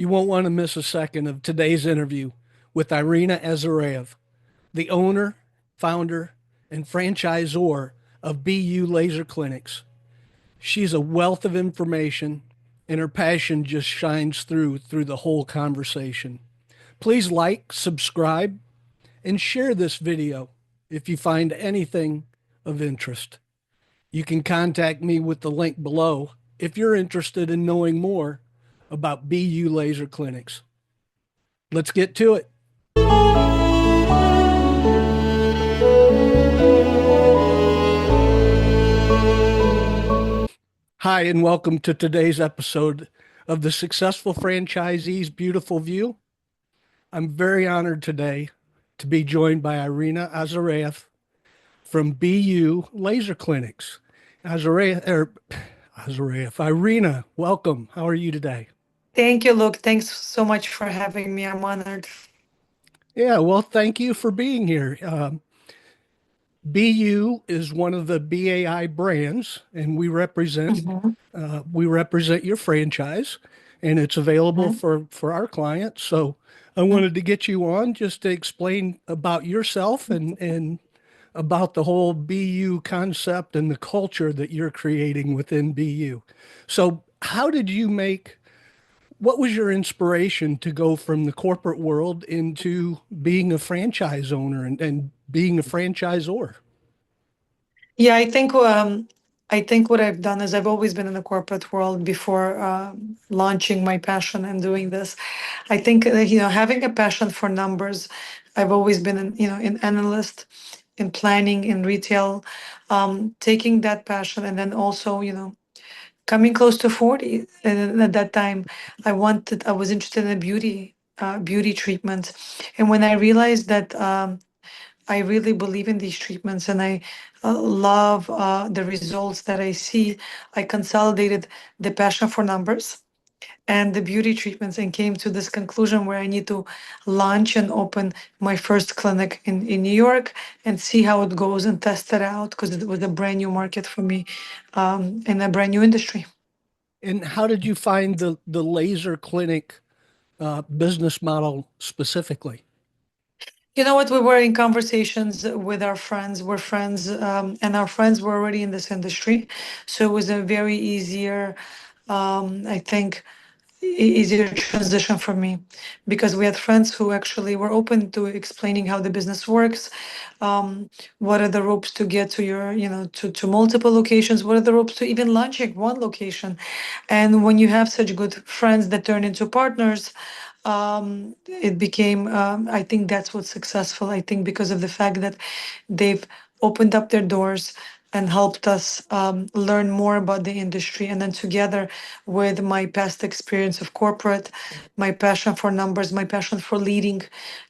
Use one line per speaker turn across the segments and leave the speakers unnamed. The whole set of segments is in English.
You won't want to miss a second of today's interview with Irena Azaraev, the owner, founder, and franchisor of BYou Laser Clinics. She's a wealth of information, and her passion just shines through the whole conversation. Please like, subscribe, and share this video if you find anything of interest. You can contact me with the link below if you're interested in knowing more about BYou Laser Clinics. Let's get to it. Hi, and welcome to today's episode of the Successful Franchisee's Beautiful View. I'm very honored today to be joined by Irena Azaraev from BYou Laser Clinics. Azaraev, Irena, welcome. How are you today?
Thank you, Luke. Thanks so much for having me. I'm honored.
Yeah, well, thank you for being here. BYou is one of the BAI brands, and
Mhm,
we represent your franchise, and it's available
mhm,
for our clients. So I wanted to get you on just to explain about yourself and about the whole BU concept and the culture that you're creating within BU. So how did you make what was your inspiration to go from the corporate world into being a franchise owner and being a franchisor?
Yeah, I think what I've done is I've always been in the corporate world before launching my passion and doing this. I think having a passion for numbers. I've always been an analyst in planning in retail, taking that passion and then also coming close to 40. And at that time, I was interested in beauty treatment, and when I realized that. I really believe in these treatments and I love the results that I see. I consolidated the passion for numbers and the beauty treatments and came to this conclusion where I need to launch and open my first clinic in New York and see how it goes and test it out because it was a brand new market for me in a brand new industry.
And how did you find the laser clinic business model specifically?
You know what? We were in conversations with our friends. We're friends, and our friends were already in this industry, so it was a very easier, I think, easier transition for me because we had friends who actually were open to explaining how the business works, what are the ropes to get to to multiple locations, what are the ropes to even launching one location. And when you have such good friends that turn into partners, it became, I think that's what's successful. I think because of the fact that they've opened up their doors and helped us learn more about the industry. And then together with my past experience of corporate, my passion for numbers, my passion for leading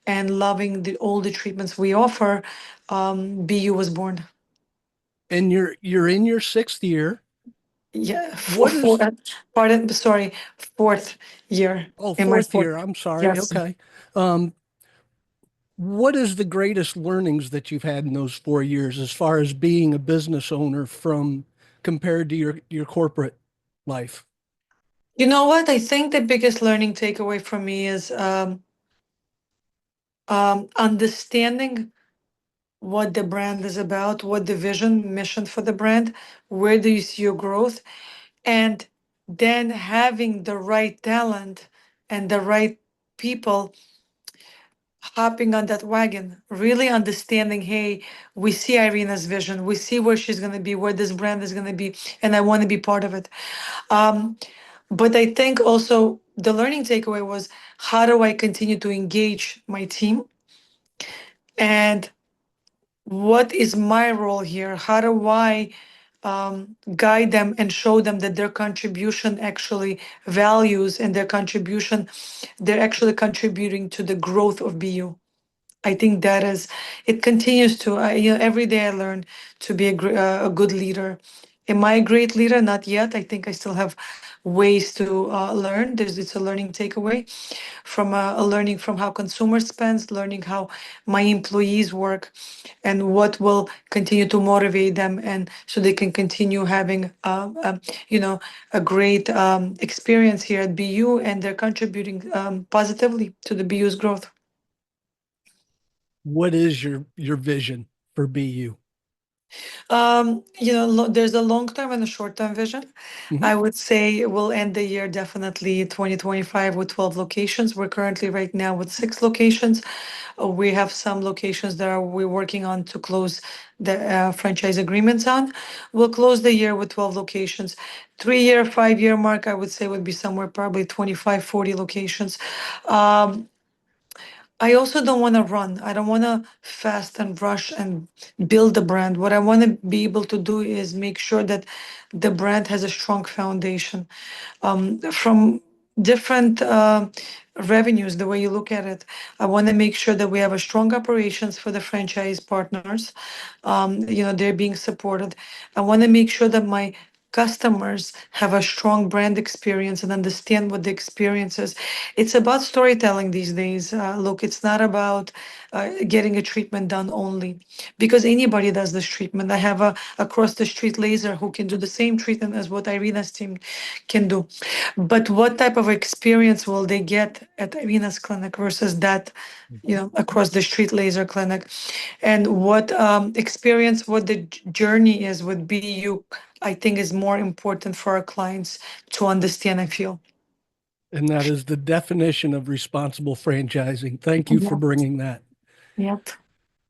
and loving all the treatments we offer, BU was born.
And you're in your sixth year.
Yeah,
What is
pardon, sorry, fourth year
Oh,
in my
fourth
fourth.
year. I'm sorry.
Yes.
Okay. Um, what is the greatest learnings that you've had in those 4 years as far as being a business owner from compared to your corporate life?
You know what? I think the biggest learning takeaway for me is understanding what the brand is about, what the vision, mission for the brand, where do you see your growth, and then having the right talent and the right people hopping on that wagon, really understanding, hey, we see Irina's vision, we see where she's going to be, where this brand is going to be, and I want to be part of it. Um, but I think also the learning takeaway was how do I continue to engage my team and what is my role here? How do I guide them and show them that their contribution actually values and their contribution, they're actually contributing to the growth of BU. I think that is, it continues to, every day I learn to be a good leader Am I a great leader? Not yet. I think I still have ways to learn. It's a learning takeaway from a learning from how consumers spends, learning how my employees work, and what will continue to motivate them, and so they can continue having, you know, a great experience here at BU, and they're contributing positively to the BU's growth.
What is your vision for BU?
There's a long term and a short term vision.
Hmm.
I would say we'll end the year definitely 2025 with 12 locations. We're currently right now with 6 locations. We have some locations that we're working on to close the franchise agreements on. We'll close the year with 12 locations. 3 year, 5 year mark, I would say would be somewhere probably 25, 40 locations. Um, I also don't want to run. I don't want to fast and rush and build the brand. What I want to be able to do is make sure that the brand has a strong foundation from different revenues, the way you look at it. I want to make sure that we have a strong operations for the franchise partners. They're being supported. I want to make sure that my customers have a strong brand experience and understand what the experience is. It's about storytelling these days. Look, it's not about getting a treatment done only, because anybody does this treatment. I have a across the street laser who can do the same treatment as what Irena's team can do. But what type of experience will they get at Irena's clinic versus that, across the street laser clinic? And what experience, what the journey is with BU, I think is more important for our clients to understand and feel.
And that is the definition of responsible franchising. Thank you for
Yeah.
bringing that.
Yep.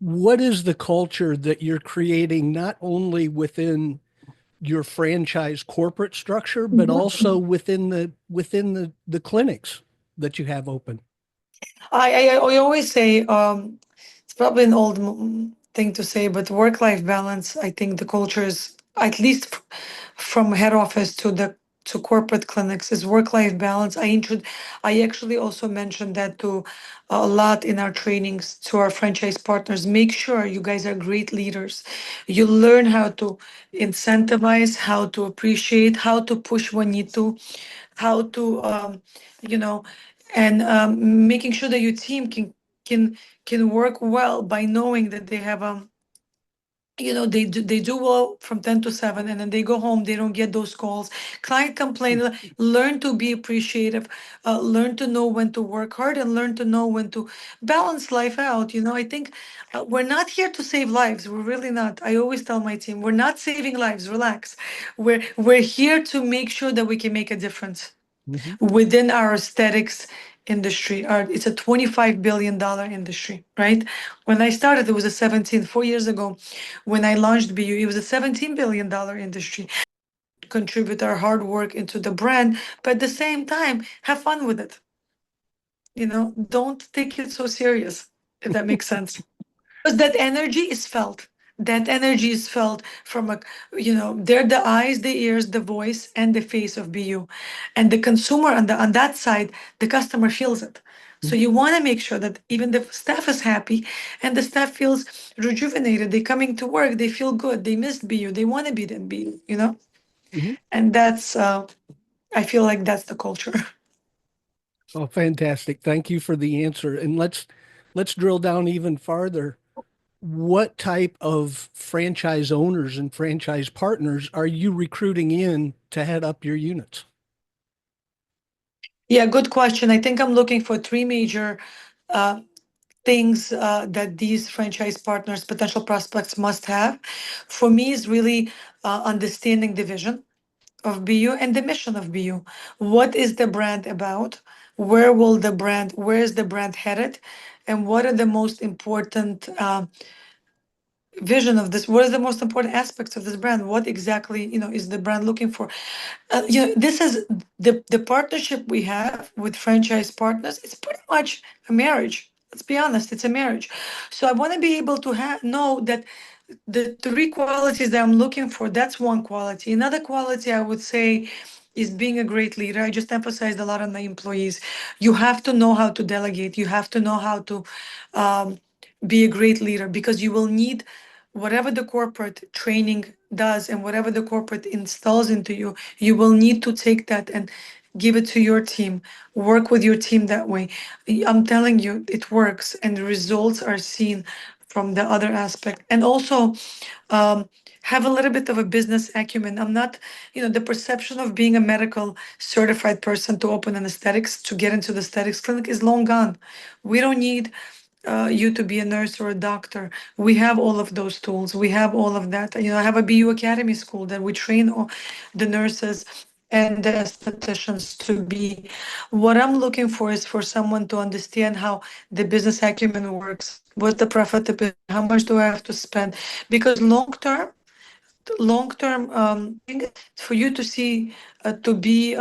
What is the culture that you're creating not only within your franchise corporate structure, but also within the clinics that you have open?
I always say, it's probably an old thing to say, but work-life balance. I think the culture is, at least from head office to corporate clinics, is work-life balance. I actually also mentioned that to a lot in our trainings to our franchise partners. Make sure you guys are great leaders. You learn how to incentivize, how to appreciate, how to push when need to, how to you know and making sure that your team can can work well by knowing that they have they do well from 10 to 7, and then they go home, they don't get those calls, client complain. Learn to be appreciative, learn to know when to work hard, and learn to know when to balance life out. I think we're not here to save lives. We're really not. I always tell my team, we're not saving lives. Relax. We're here to make sure that we can make a difference
Mhm.
within our aesthetics industry. It's a $25 billion industry, right? When I started, it was a 17. 4 years ago, when I launched BU, it was a $17 billion industry. Contribute our hard work into the brand, but at the same time, have fun with it. Don't take it so serious, if that makes sense. Because that energy is felt. That energy is felt from they're the eyes, the ears, the voice, and the face of BU. And the consumer on that side, the customer feels it. So
Mhm.
you want to make sure that even the staff is happy and the staff feels rejuvenated. They coming to work, they feel good, they missed BU, they want to be in BU.
Mhm.
And that's I feel like that's the culture.
Oh, fantastic. Thank you for the answer. And let's drill down even farther. What type of franchise owners and franchise partners are you recruiting in to head up your units?
Yeah, good question. I think I'm looking for three major uh, things that these franchise partners, potential prospects must have. For me, is really understanding the vision of BU and the mission of BU. What is the brand about? Where is the brand headed? And what are the most important vision of this? What are the most important aspects of this brand? What exactly, is the brand looking for? This is the partnership we have with franchise partners. It's pretty much a marriage. Let's be honest, it's a marriage. So I want to be able to know that the three qualities that I'm looking for, that's one quality. Another quality I would say is being a great leader. I just emphasized a lot on my employees. You have to know how to delegate. You have to know how to be a great leader, because you will need whatever the corporate training does and whatever the corporate installs into you, you will need to take that and give it to your team, work with your team that way. I'm telling you, it works and the results are seen from the other aspect. And also, um, have a little bit of a business acumen. I'm not, the perception of being a medical certified person to open an aesthetics, to get into the aesthetics clinic is long gone. We don't need you to be a nurse or a doctor. We have all of those tools. We have all of that. I have a BU Academy school that we train all the nurses and the estheticians to be. What I'm looking for is for someone to understand how the business acumen works. What's the profitability? How much do I have to spend? Because long term for you to see to be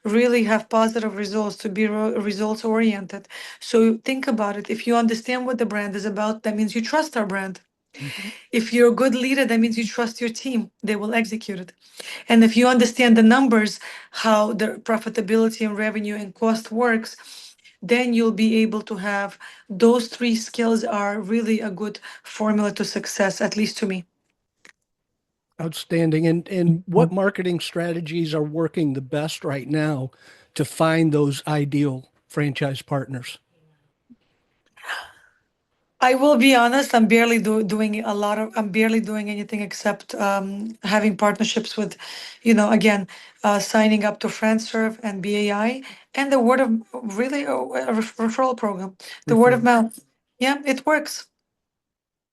really have positive results, to be results oriented. So think about it. If you understand what the brand is about, that means you trust our brand.
Mhm.
If you're a good leader, that means you trust your team, they will execute it. And if you understand the numbers, how the profitability and revenue and cost works, then you'll be able to have those three skills are really a good formula to success, at least to me.
Outstanding. And what marketing strategies are working the best right now to find those ideal franchise partners?
I will be honest, I'm barely doing anything except having partnerships with, again, signing up to FriendServe and BAI and the word of really a referral program, the word of
Referral.
mouth. Yeah, it works.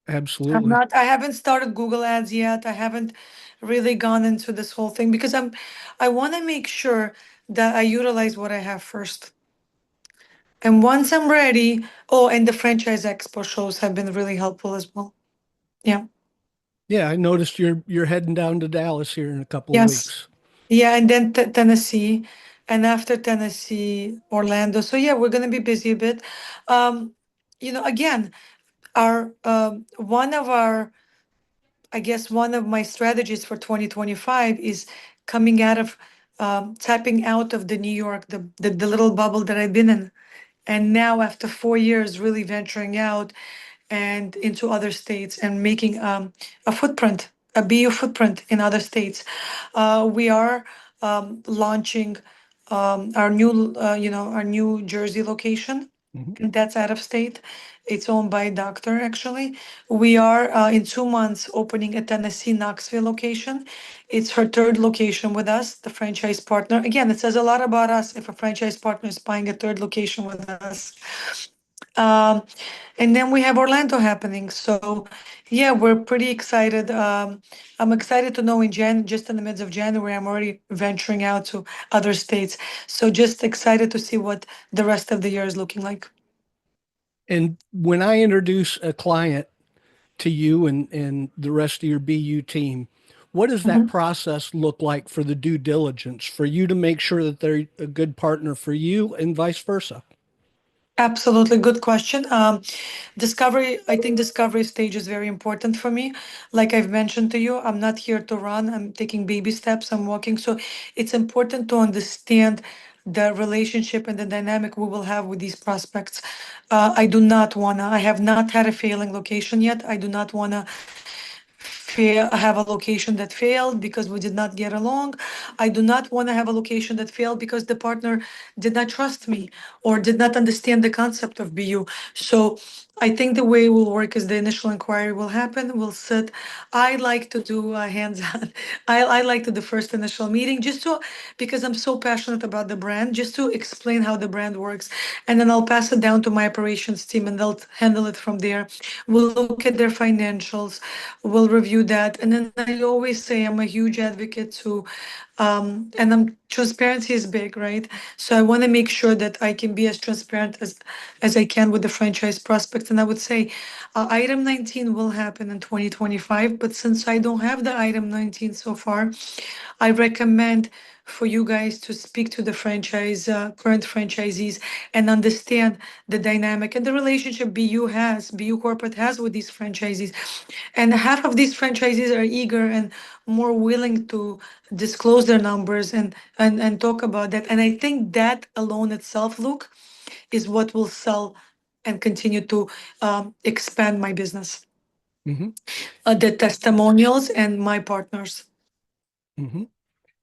Absolutely.
I haven't started Google Ads yet. I haven't really gone into this whole thing because I want to make sure that I utilize what I have first. And once I'm ready, oh, and the franchise expo shows have been really helpful as well. Yeah.
Yeah, I noticed you're heading down to Dallas here in a couple of
Yes.
weeks.
Yeah, and then Tennessee, and after Tennessee, Orlando. So yeah, we're gonna be busy a bit. Um, again, our one of our, I guess one of my strategies for 2025 is coming out of tapping out of the New York, the little bubble that I've been in. And now after 4 years really venturing out and into other states and making a footprint, a BU footprint in other states. We are launching our New Jersey location,
Mhm.
and that's out of state. It's owned by a doctor, actually. We are in 2 months opening a Tennessee Knoxville location. It's her third location with us, the franchise partner. Again, it says a lot about us if a franchise partner is buying a third location with us. Um, and then we have Orlando happening. So yeah, we're pretty excited. I'm excited to know just in the midst of January, I'm already venturing out to other states. So just excited to see what the rest of the year is looking like.
And when I introduce a client to you and the rest of your BU team, what does that
Mhm.
process look like for the due diligence for you to make sure that they're a good partner for you and vice versa?
Absolutely, good question. Discovery, I think discovery stage is very important for me. Like I've mentioned to you, I'm not here to run. I'm taking baby steps. I'm walking. So it's important to understand the relationship and the dynamic we will have with these prospects. I have not had a failing location yet. I do not wanna have a location that failed because we did not get along. I do not want to have a location that failed because the partner did not trust me or did not understand the concept of BU. So I think the way it will work is the initial inquiry will happen. We'll sit. I like to do hands-on. I like to the first initial meeting just to because I'm so passionate about the brand, just to explain how the brand works, and then I'll pass it down to my operations team, and they'll handle it from there. We'll look at their financials, we'll review that, and then I always say I'm a huge advocate to, and transparency is big, right? So I want to make sure that I can be as transparent as I can with the franchise prospects. And I would say, item 19 will happen in 2025, but since I don't have the item 19 so far, I recommend for you guys to speak to the current franchisees and understand the dynamic and the relationship BU Corporate has with these franchisees. And half of these franchisees are eager and more willing to disclose their numbers and talk about that. And I think that alone itself, Luke, is what will sell and continue to expand my business.
Hmm.
The testimonials and my partners.
Hmm.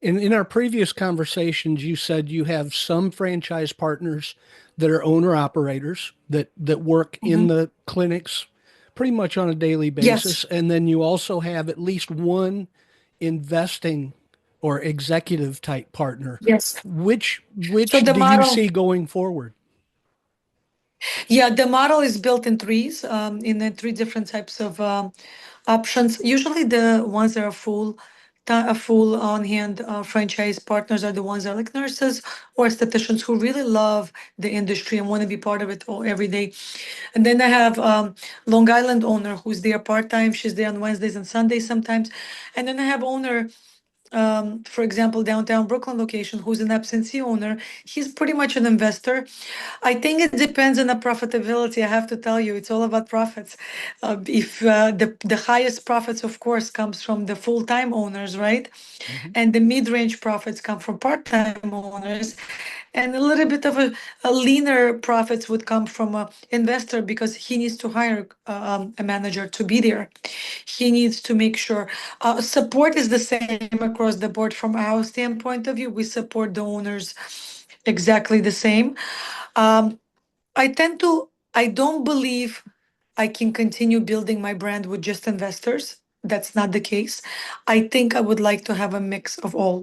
In our previous conversations, you said you have some franchise partners that are owner operators that work in
Mhm.
the clinics pretty much on a daily
Yes,
basis, and then you also have at least one investing or executive type partner.
yes. So
Which
the
do you
model,
see going forward?
yeah, the model is built in threes, in the three different types of options. Usually, the ones that are full on hand franchise partners are the ones that are like nurses or estheticians who really love the industry and want to be part of it all every day. And then I have Long Island owner who's there part time. She's there on Wednesdays and Sundays sometimes. And then I have owner, for example, downtown Brooklyn location, who's an absentee owner. He's pretty much an investor. I think it depends on the profitability. I have to tell you, it's all about profits. If the highest profits, of course, comes from the full time owners, right?
Mhm.
And the mid range profits come from part time owners, and a little bit of a leaner profits would come from a investor because he needs to hire a manager to be there. He needs to make sure support is the same across the board from our standpoint of view. We support the owners exactly the same. um, I don't believe I can continue building my brand with just investors. That's not the case. I think I would like to have a mix of all.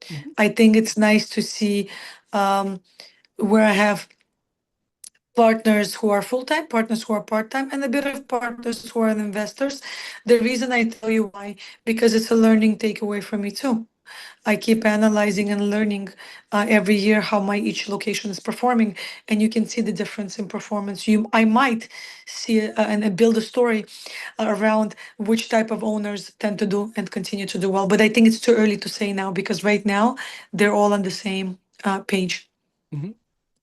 Mhm.
I think it's nice to see um, where I have partners who are full-time, partners who are part-time, and a bit of partners who are investors. The reason I tell you why, because it's a learning takeaway for me too. I keep analyzing and learning every year how my each location is performing, and you can see the difference in performance. I might see and build a story around which type of owners tend to do and continue to do well. But I think it's too early to say now because right now they're all on the same page.
Mhm.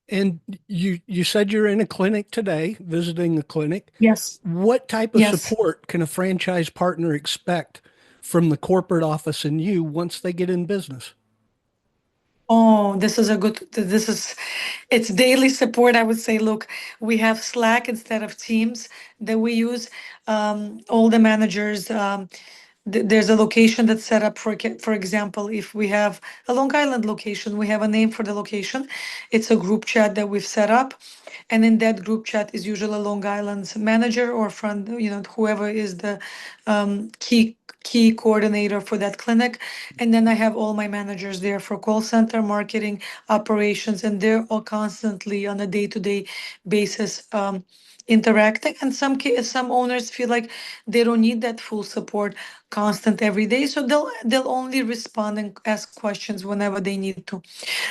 And you said you're in a clinic today, visiting a clinic.
Yes.
What type of
Yes.
support can a franchise partner expect from the corporate office and you once they get in business?
Oh, it's daily support. I would say, look, we have Slack instead of Teams that we use. All the managers, there's a location that's set up for example, if we have a Long Island location, we have a name for the location. It's a group chat that we've set up. And in that group chat is usually Long Island's manager or front, whoever is the key coordinator for that clinic. And then I have all my managers there for call center, marketing, operations, and they're all constantly on a day-to-day basis interacting. And some owners feel like they don't need that full support constant every day, so they'll only respond and ask questions whenever they need to.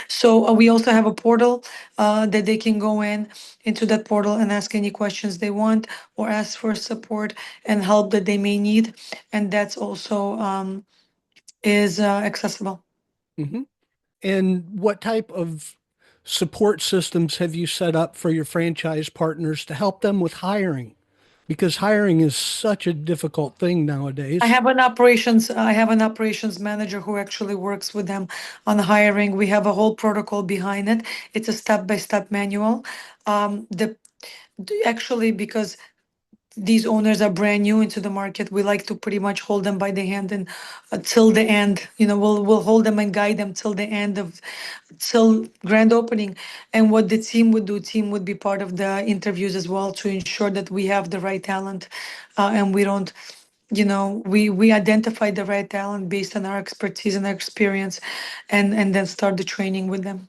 So we also have a portal that they can go into that portal and ask any questions they want or ask for support and help that they may need, and that's also is accessible.
Hmm. And what type of support systems have you set up for your franchise partners to help them with hiring? Because hiring is such a difficult thing nowadays.
I have an operations manager who actually works with them on hiring. We have a whole protocol behind it. It's a step-by-step manual. The Actually, because these owners are brand new into the market, we like to pretty much hold them by the hand and till the end. We'll hold them and guide them till the end of till grand opening. And what the team would be part of the interviews as well to ensure that we have the right talent, and we don't. We identify the right talent based on our expertise and our experience, and then start the training with them.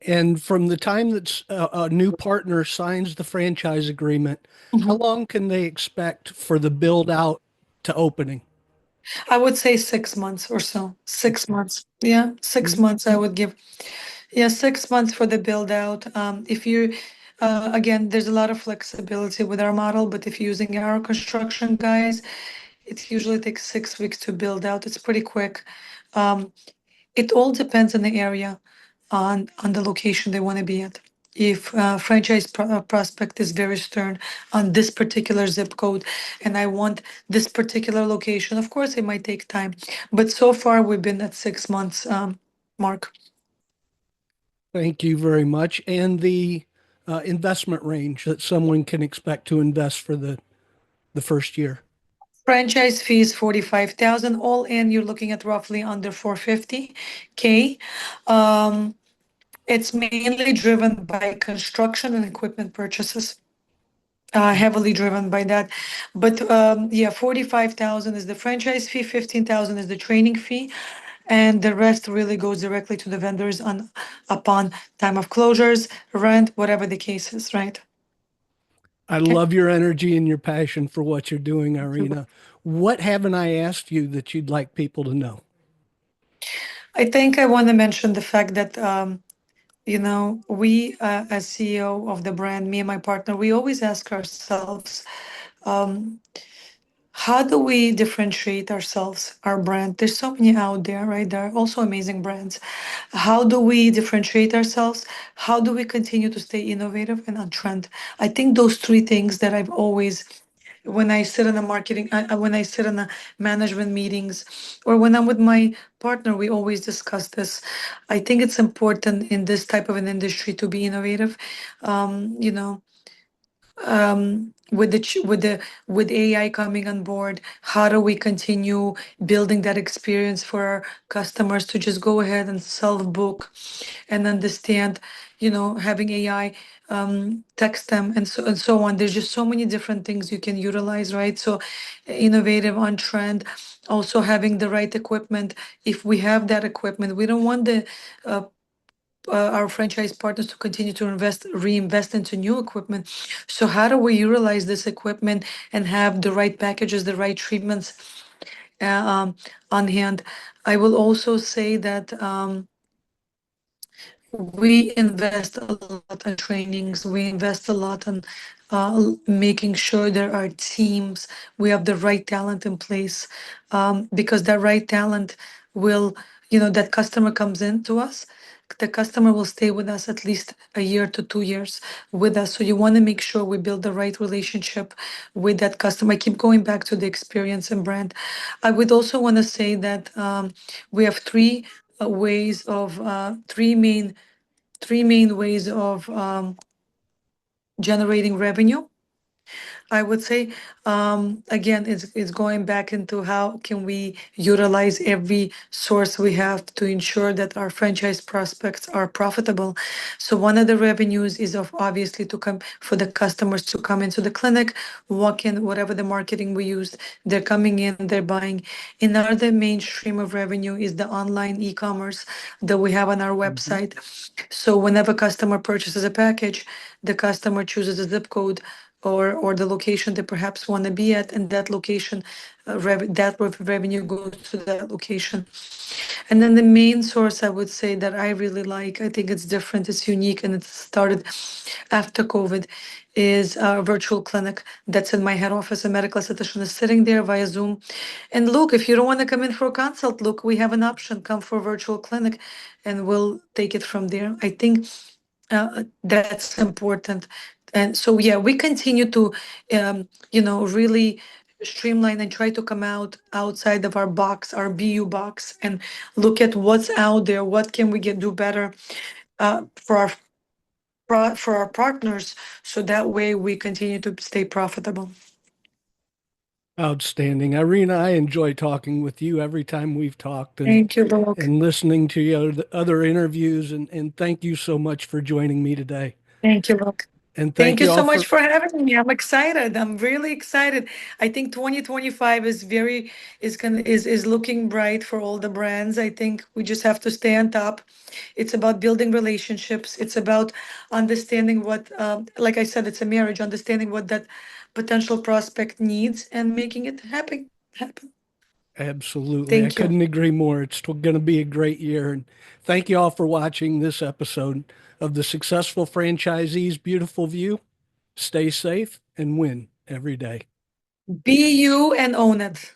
And from the time that a new partner signs the franchise agreement, how
Mhm.
long can they expect for the build out to opening?
I would say 6 months or so. 6 months. Yeah, six
Mhm.
months I would give. Yeah, 6 months for the build out. If you, again, there's a lot of flexibility with our model, but if you're using our construction guys, it usually takes 6 weeks to build out. It's pretty quick. Um, it all depends on the area, on the location they want to be at. If prospect is very stern on this particular zip code, and I want this particular location, of course it might take time. But so far we've been at 6 months mark.
Thank you very much. And the investment range that someone can expect to invest for the the first year?
Franchise fees 45,000 all in. You're looking at roughly under 450K. Um, it's mainly driven by construction and equipment purchases. Heavily driven by that, but yeah, 45,000 is the franchise fee, 15,000 is the training fee, and the rest really goes directly to the vendors on upon time of closures, rent, whatever the case is, right?
I
Okay.
love your energy and your passion for what you're doing, Irena. What haven't I asked you that you'd like people to know?
I think I want to mention the fact that we as CEO of the brand, me and my partner, we always ask ourselves, how do we differentiate ourselves, our brand? There's so many out there, right? There are also amazing brands. How do we differentiate ourselves? How do we continue to stay innovative and on trend? I think those three things that I've always, when I sit in a marketing, when I sit in a management meetings, or when I'm with my partner, we always discuss this. I think it's important in this type of an industry to be innovative. You know, with with AI coming on board, how do we continue building that experience for our customers to just go ahead and self book and understand, having AI text them and so on. There's just so many different things you can utilize, right? So innovative, on trend, also having the right equipment. If we have that equipment, we don't want the our franchise partners to continue to reinvest into new equipment. So how do we utilize this equipment and have the right packages, the right treatments uh, um, on hand? I will also say that we invest a lot in trainings. We invest a lot in making sure there are teams. We have the right talent in place, because that right talent will, that customer comes into us. The customer will stay with us at least a year to 2 years with us. So you want to make sure we build the right relationship with that customer. I keep going back to the experience and brand. I would also want to say that we have three main ways of generating revenue. I would say, again, it's going back into how can we utilize every source we have to ensure that our franchise prospects are profitable. So one of the revenues is of obviously to come for the customers to come into the clinic, walk in, whatever the marketing we used, they're coming in, they're buying. Another main stream of revenue is the online e-commerce that we have on our
Mhm.
website. So whenever customer purchases a package, the customer chooses a zip code or the location they perhaps want to be at, and that location, revenue goes to that location. And then the main source I would say that I really like, I think it's different, it's unique, and it started after COVID, is a virtual clinic that's in my head office. A medical esthetician is sitting there via Zoom. And look, if you don't want to come in for a consult, look, we have an option. Come for a virtual clinic and we'll take it from there. I think that's important. And so, yeah, we continue to, really streamline and try to come outside of our box, our BU box, and look at what's out there. What can we do better for for our partners, so that way we continue to stay profitable.
Outstanding. Irena, I enjoy talking with you every time we've talked
Thank you, Luke.
and listening to your other interviews. And thank you so much for joining me today.
Thank you, Luke.
And thank
Thank you
you
so
all
much
for
for having me. I'm excited. I'm really excited. I think 2025 is looking bright for all the brands. I think we just have to stay on top. It's about building relationships. It's about understanding what, like I said, it's a marriage, understanding what that potential prospect needs and making it happen. Happen.
absolutely. I
Thank you.
couldn't agree more. It's going to be a great year. And thank you all for watching this episode of the Successful Franchisee's Beautiful View. Stay safe and win every day.
Be you and own it.